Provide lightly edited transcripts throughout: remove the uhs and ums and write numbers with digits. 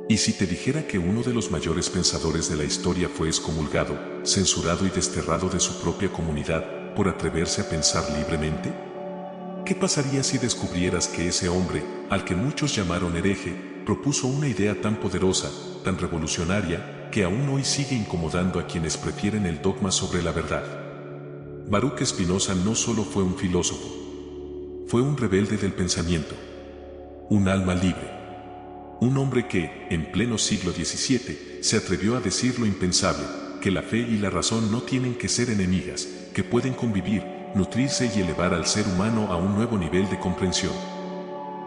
¿Y si te dijera que uno de los mayores pensadores de la historia fue excomulgado, censurado y desterrado de su propia comunidad por atreverse a pensar libremente? ¿Qué pasaría si descubrieras que ese hombre, al que muchos llamaron hereje, propuso una idea tan poderosa, tan revolucionaria, que aún hoy sigue incomodando a quienes prefieren el dogma sobre la verdad? Baruch Spinoza no solo fue un filósofo, fue un rebelde del pensamiento, un alma libre. Un hombre que, en pleno siglo XVII, se atrevió a decir lo impensable, que la fe y la razón no tienen que ser enemigas, que pueden convivir, nutrirse y elevar al ser humano a un nuevo nivel de comprensión.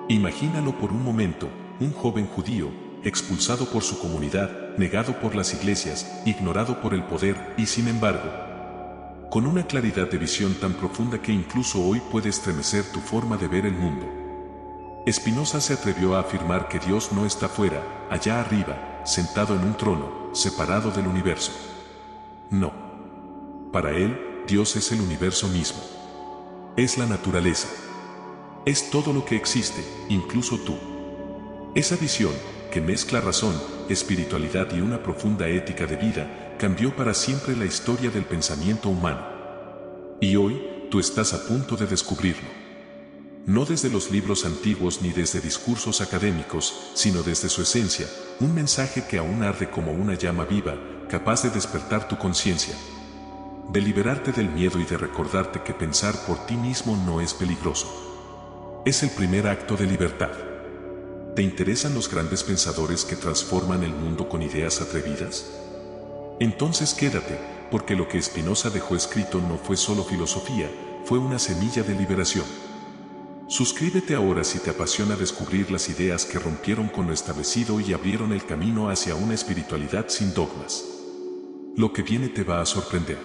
Imagínalo por un momento, un joven judío, expulsado por su comunidad, negado por las iglesias, ignorado por el poder y sin embargo, con una claridad de visión tan profunda que incluso hoy puede estremecer tu forma de ver el mundo. Spinoza se atrevió a afirmar que Dios no está fuera, allá arriba, sentado en un trono, separado del universo. No. Para él, Dios es el universo mismo. Es la naturaleza. Es todo lo que existe, incluso tú. Esa visión, que mezcla razón, espiritualidad y una profunda ética de vida, cambió para siempre la historia del pensamiento humano. Y hoy, tú estás a punto de descubrirlo. No desde los libros antiguos ni desde discursos académicos, sino desde su esencia, un mensaje que aún arde como una llama viva, capaz de despertar tu conciencia, de liberarte del miedo y de recordarte que pensar por ti mismo no es peligroso. Es el primer acto de libertad. ¿Te interesan los grandes pensadores que transforman el mundo con ideas atrevidas? Entonces quédate, porque lo que Spinoza dejó escrito no fue solo filosofía, fue una semilla de liberación. Suscríbete ahora si te apasiona descubrir las ideas que rompieron con lo establecido y abrieron el camino hacia una espiritualidad sin dogmas. Lo que viene te va a sorprender.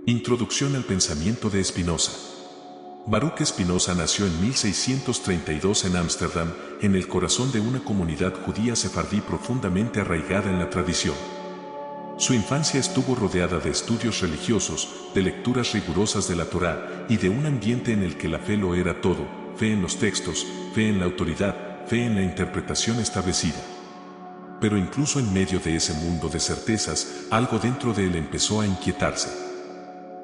Introducción al pensamiento de Spinoza. Baruch Spinoza nació en 1632 en Ámsterdam, en el corazón de una comunidad judía sefardí profundamente arraigada en la tradición. Su infancia estuvo rodeada de estudios religiosos, de lecturas rigurosas de la Torá y de un ambiente en el que la fe lo era todo, fe en los textos, fe en la autoridad, fe en la interpretación establecida. Pero incluso en medio de ese mundo de certezas, algo dentro de él empezó a inquietarse.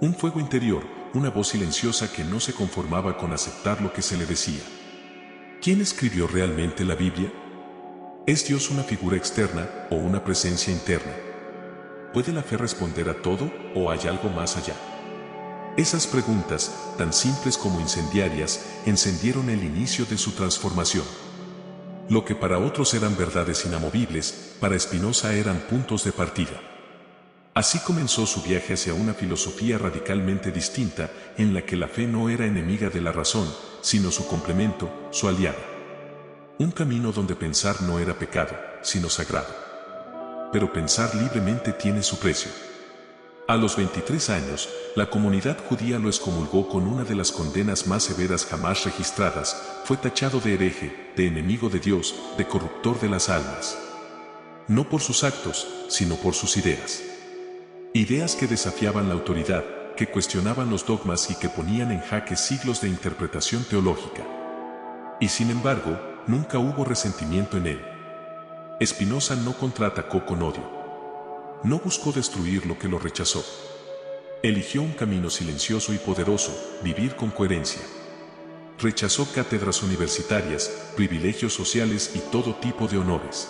Un fuego interior, una voz silenciosa que no se conformaba con aceptar lo que se le decía. ¿Quién escribió realmente la Biblia? ¿Es Dios una figura externa o una presencia interna? ¿Puede la fe responder a todo o hay algo más allá? Esas preguntas, tan simples como incendiarias, encendieron el inicio de su transformación. Lo que para otros eran verdades inamovibles, para Spinoza eran puntos de partida. Así comenzó su viaje hacia una filosofía radicalmente distinta, en la que la fe no era enemiga de la razón, sino su complemento, su aliada. Un camino donde pensar no era pecado, sino sagrado. Pero pensar libremente tiene su precio. A los 23 años, la comunidad judía lo excomulgó con una de las condenas más severas jamás registradas. Fue tachado de hereje, de enemigo de Dios, de corruptor de las almas. No por sus actos, sino por sus ideas. Ideas que desafiaban la autoridad, que cuestionaban los dogmas y que ponían en jaque siglos de interpretación teológica. Y sin embargo, nunca hubo resentimiento en él. Spinoza no contraatacó con odio. No buscó destruir lo que lo rechazó. Eligió un camino silencioso y poderoso, vivir con coherencia. Rechazó cátedras universitarias, privilegios sociales y todo tipo de honores.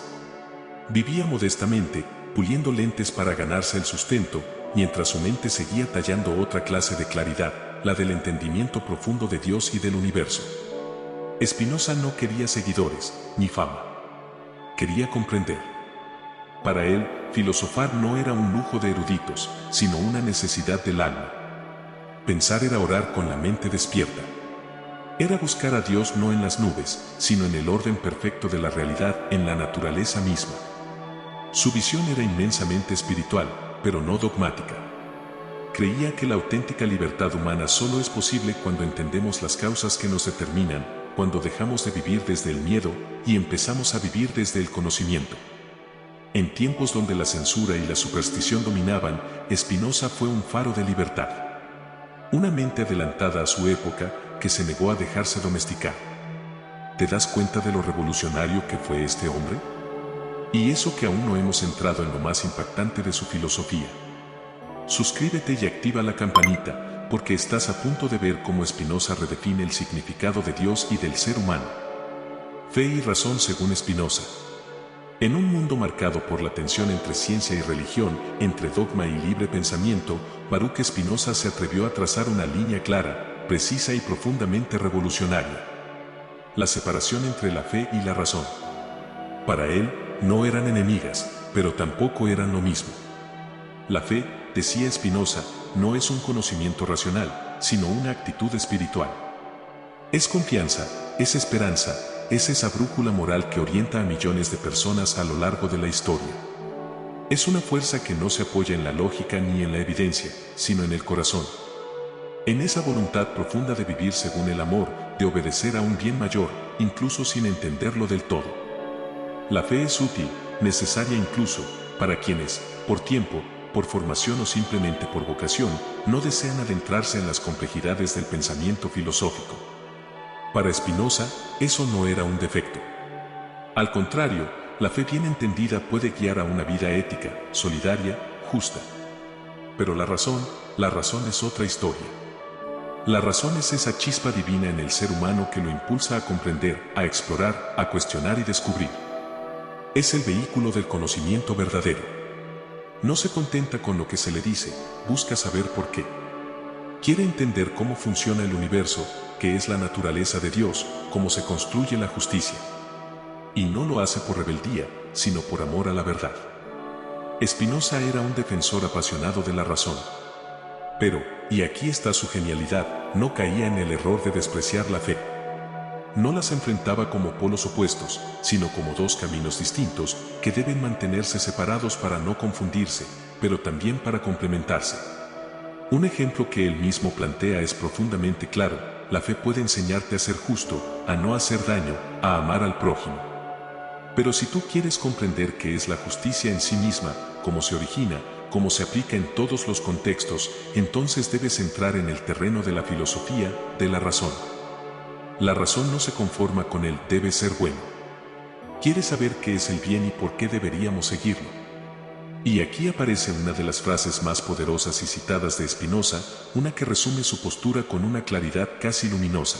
Vivía modestamente, puliendo lentes para ganarse el sustento, mientras su mente seguía tallando otra clase de claridad, la del entendimiento profundo de Dios y del universo. Spinoza no quería seguidores, ni fama. Quería comprender. Para él, filosofar no era un lujo de eruditos, sino una necesidad del alma. Pensar era orar con la mente despierta. Era buscar a Dios no en las nubes, sino en el orden perfecto de la realidad, en la naturaleza misma. Su visión era inmensamente espiritual, pero no dogmática. Creía que la auténtica libertad humana solo es posible cuando entendemos las causas que nos determinan, cuando dejamos de vivir desde el miedo y empezamos a vivir desde el conocimiento. En tiempos donde la censura y la superstición dominaban, Spinoza fue un faro de libertad. Una mente adelantada a su época que se negó a dejarse domesticar. ¿Te das cuenta de lo revolucionario que fue este hombre? Y eso que aún no hemos entrado en lo más impactante de su filosofía. Suscríbete y activa la campanita, porque estás a punto de ver cómo Spinoza redefine el significado de Dios y del ser humano. Fe y razón según Spinoza. En un mundo marcado por la tensión entre ciencia y religión, entre dogma y libre pensamiento, Baruch Spinoza se atrevió a trazar una línea clara, precisa y profundamente revolucionaria. La separación entre la fe y la razón. Para él, no eran enemigas, pero tampoco eran lo mismo. La fe, decía Spinoza, no es un conocimiento racional, sino una actitud espiritual. Es confianza, es esperanza, es esa brújula moral que orienta a millones de personas a lo largo de la historia. Es una fuerza que no se apoya en la lógica ni en la evidencia, sino en el corazón. En esa voluntad profunda de vivir según el amor, de obedecer a un bien mayor, incluso sin entenderlo del todo. La fe es útil, necesaria incluso, para quienes, por tiempo, por formación o simplemente por vocación, no desean adentrarse en las complejidades del pensamiento filosófico. Para Spinoza, eso no era un defecto. Al contrario, la fe bien entendida puede guiar a una vida ética, solidaria, justa. Pero la razón es otra historia. La razón es esa chispa divina en el ser humano que lo impulsa a comprender, a explorar, a cuestionar y descubrir. Es el vehículo del conocimiento verdadero. No se contenta con lo que se le dice, busca saber por qué. Quiere entender cómo funciona el universo, qué es la naturaleza de Dios, cómo se construye la justicia. Y no lo hace por rebeldía, sino por amor a la verdad. Spinoza era un defensor apasionado de la razón. Pero, y aquí está su genialidad, no caía en el error de despreciar la fe. No las enfrentaba como polos opuestos, sino como dos caminos distintos que deben mantenerse separados para no confundirse, pero también para complementarse. Un ejemplo que él mismo plantea es profundamente claro: la fe puede enseñarte a ser justo, a no hacer daño, a amar al prójimo. Pero si tú quieres comprender qué es la justicia en sí misma, cómo se origina, cómo se aplica en todos los contextos, entonces debes entrar en el terreno de la filosofía, de la razón. La razón no se conforma con el debe ser bueno. Quiere saber qué es el bien y por qué deberíamos seguirlo. Y aquí aparece una de las frases más poderosas y citadas de Spinoza, una que resume su postura con una claridad casi luminosa.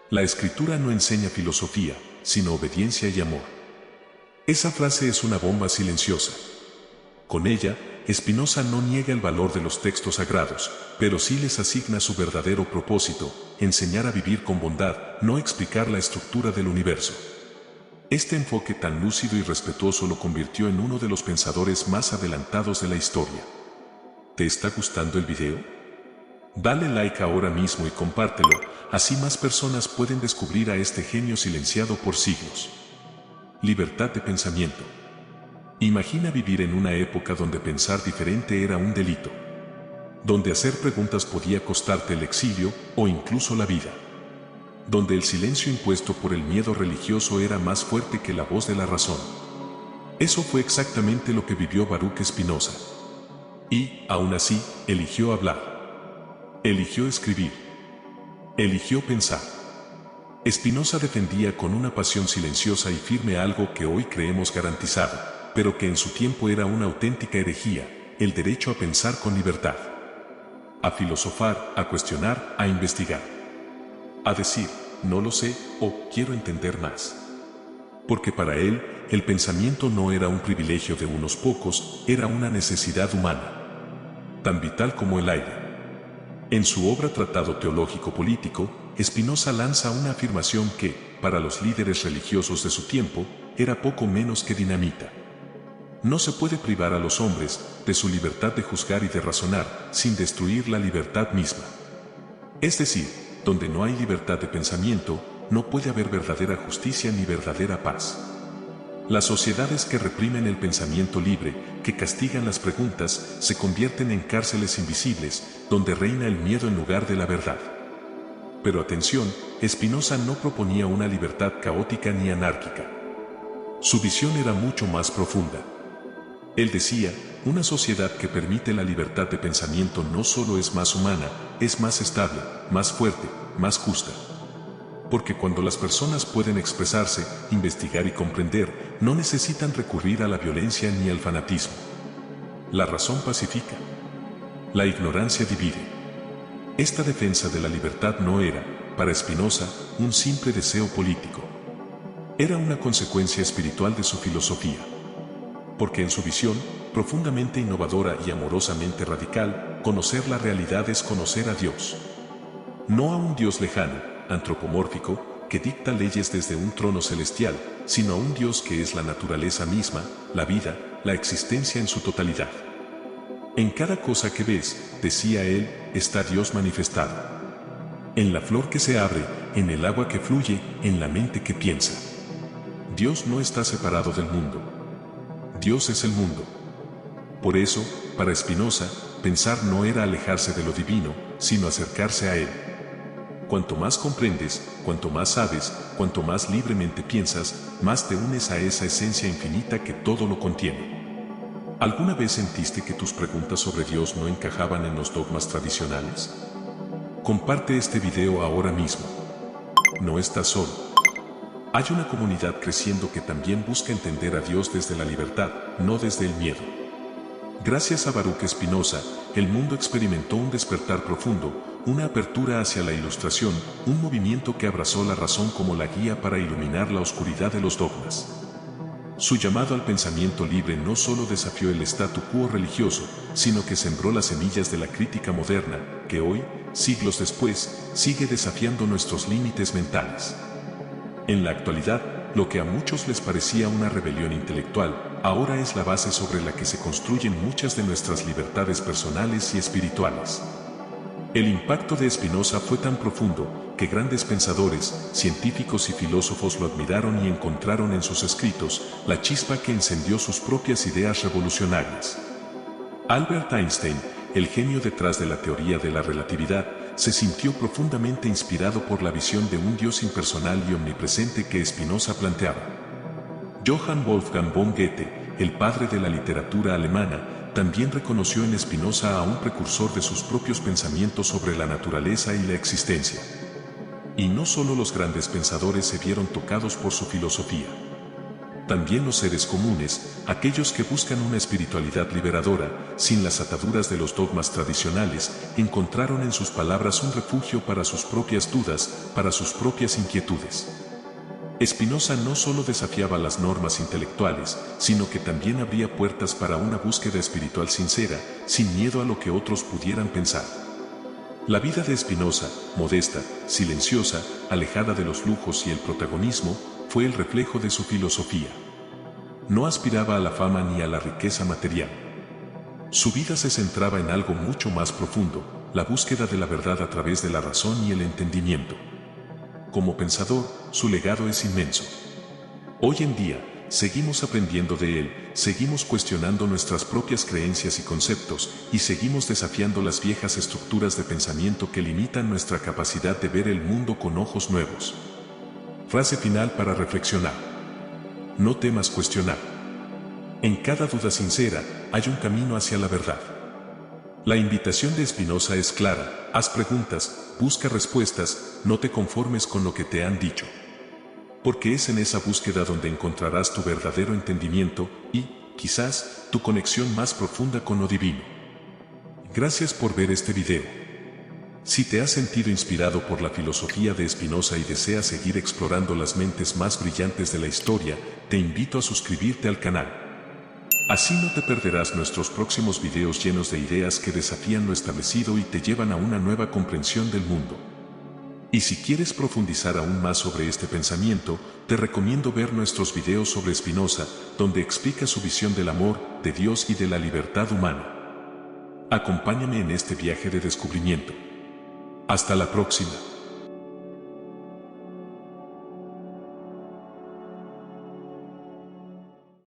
La escritura no enseña filosofía, sino obediencia y amor. Esa frase es una bomba silenciosa. Con ella, Spinoza no niega el valor de los textos sagrados, pero sí les asigna su verdadero propósito: enseñar a vivir con bondad, no explicar la estructura del universo. Este enfoque tan lúcido y respetuoso lo convirtió en uno de los pensadores más adelantados de la historia. ¿Te está gustando el video? Dale like ahora mismo y compártelo, así más personas pueden descubrir a este genio silenciado por siglos. Libertad de pensamiento. Imagina vivir en una época donde pensar diferente era un delito. Donde hacer preguntas podía costarte el exilio o incluso la vida. Donde el silencio impuesto por el miedo religioso era más fuerte que la voz de la razón. Eso fue exactamente lo que vivió Baruch Spinoza. Y, aún así, eligió hablar. Eligió escribir. Eligió pensar. Spinoza defendía con una pasión silenciosa y firme algo que hoy creemos garantizado, pero que en su tiempo era una auténtica herejía: el derecho a pensar con libertad. A filosofar, a cuestionar, a investigar. A decir, no lo sé, o quiero entender más. Porque para él, el pensamiento no era un privilegio de unos pocos, era una necesidad humana. Tan vital como el aire. En su obra Tratado Teológico Político, Spinoza lanza una afirmación que, para los líderes religiosos de su tiempo, era poco menos que dinamita. No se puede privar a los hombres de su libertad de juzgar y de razonar sin destruir la libertad misma. Es decir, donde no hay libertad de pensamiento, no puede haber verdadera justicia ni verdadera paz. Las sociedades que reprimen el pensamiento libre, que castigan las preguntas, se convierten en cárceles invisibles, donde reina el miedo en lugar de la verdad. Pero atención, Spinoza no proponía una libertad caótica ni anárquica. Su visión era mucho más profunda. Él decía, una sociedad que permite la libertad de pensamiento no solo es más humana, es más estable, más fuerte, más justa. Porque cuando las personas pueden expresarse, investigar y comprender, no necesitan recurrir a la violencia ni al fanatismo. La razón pacifica. La ignorancia divide. Esta defensa de la libertad no era, para Spinoza, un simple deseo político. Era una consecuencia espiritual de su filosofía. Porque en su visión, profundamente innovadora y amorosamente radical, conocer la realidad es conocer a Dios. No a un Dios lejano, antropomórfico, que dicta leyes desde un trono celestial, sino a un Dios que es la naturaleza misma, la vida, la existencia en su totalidad. En cada cosa que ves, decía él, está Dios manifestado. En la flor que se abre, en el agua que fluye, en la mente que piensa. Dios no está separado del mundo. Dios es el mundo. Por eso, para Spinoza, pensar no era alejarse de lo divino, sino acercarse a él. Cuanto más comprendes, cuanto más sabes, cuanto más libremente piensas, más te unes a esa esencia infinita que todo lo contiene. ¿Alguna vez sentiste que tus preguntas sobre Dios no encajaban en los dogmas tradicionales? Comparte este video ahora mismo. No estás solo. Hay una comunidad creciendo que también busca entender a Dios desde la libertad, no desde el miedo. Gracias a Baruch Spinoza, el mundo experimentó un despertar profundo, una apertura hacia la ilustración, un movimiento que abrazó la razón como la guía para iluminar la oscuridad de los dogmas. Su llamado al pensamiento libre no solo desafió el statu quo religioso, sino que sembró las semillas de la crítica moderna, que hoy, siglos después, sigue desafiando nuestros límites mentales. En la actualidad, lo que a muchos les parecía una rebelión intelectual, ahora es la base sobre la que se construyen muchas de nuestras libertades personales y espirituales. El impacto de Spinoza fue tan profundo que grandes pensadores, científicos y filósofos lo admiraron y encontraron en sus escritos la chispa que encendió sus propias ideas revolucionarias. Albert Einstein, el genio detrás de la teoría de la relatividad, se sintió profundamente inspirado por la visión de un Dios impersonal y omnipresente que Spinoza planteaba. Johann Wolfgang von Goethe, el padre de la literatura alemana, también reconoció en Spinoza a un precursor de sus propios pensamientos sobre la naturaleza y la existencia. Y no solo los grandes pensadores se vieron tocados por su filosofía. También los seres comunes, aquellos que buscan una espiritualidad liberadora, sin las ataduras de los dogmas tradicionales, encontraron en sus palabras un refugio para sus propias dudas, para sus propias inquietudes. Spinoza no solo desafiaba las normas intelectuales, sino que también abría puertas para una búsqueda espiritual sincera, sin miedo a lo que otros pudieran pensar. La vida de Spinoza, modesta, silenciosa, alejada de los lujos y el protagonismo, fue el reflejo de su filosofía. No aspiraba a la fama ni a la riqueza material. Su vida se centraba en algo mucho más profundo, la búsqueda de la verdad a través de la razón y el entendimiento. Como pensador, su legado es inmenso. Hoy en día, seguimos aprendiendo de él, seguimos cuestionando nuestras propias creencias y conceptos, y seguimos desafiando las viejas estructuras de pensamiento que limitan nuestra capacidad de ver el mundo con ojos nuevos. Frase final para reflexionar. No temas cuestionar. En cada duda sincera, hay un camino hacia la verdad. La invitación de Spinoza es clara: haz preguntas, busca respuestas, no te conformes con lo que te han dicho. Porque es en esa búsqueda donde encontrarás tu verdadero entendimiento y, quizás, tu conexión más profunda con lo divino. Gracias por ver este video. Si te has sentido inspirado por la filosofía de Spinoza y deseas seguir explorando las mentes más brillantes de la historia, te invito a suscribirte al canal. Así no te perderás nuestros próximos videos llenos de ideas que desafían lo establecido y te llevan a una nueva comprensión del mundo. Y si quieres profundizar aún más sobre este pensamiento, te recomiendo ver nuestros videos sobre Spinoza, donde explica su visión del amor, de Dios y de la libertad humana. Acompáñame en este viaje de descubrimiento. Hasta la próxima.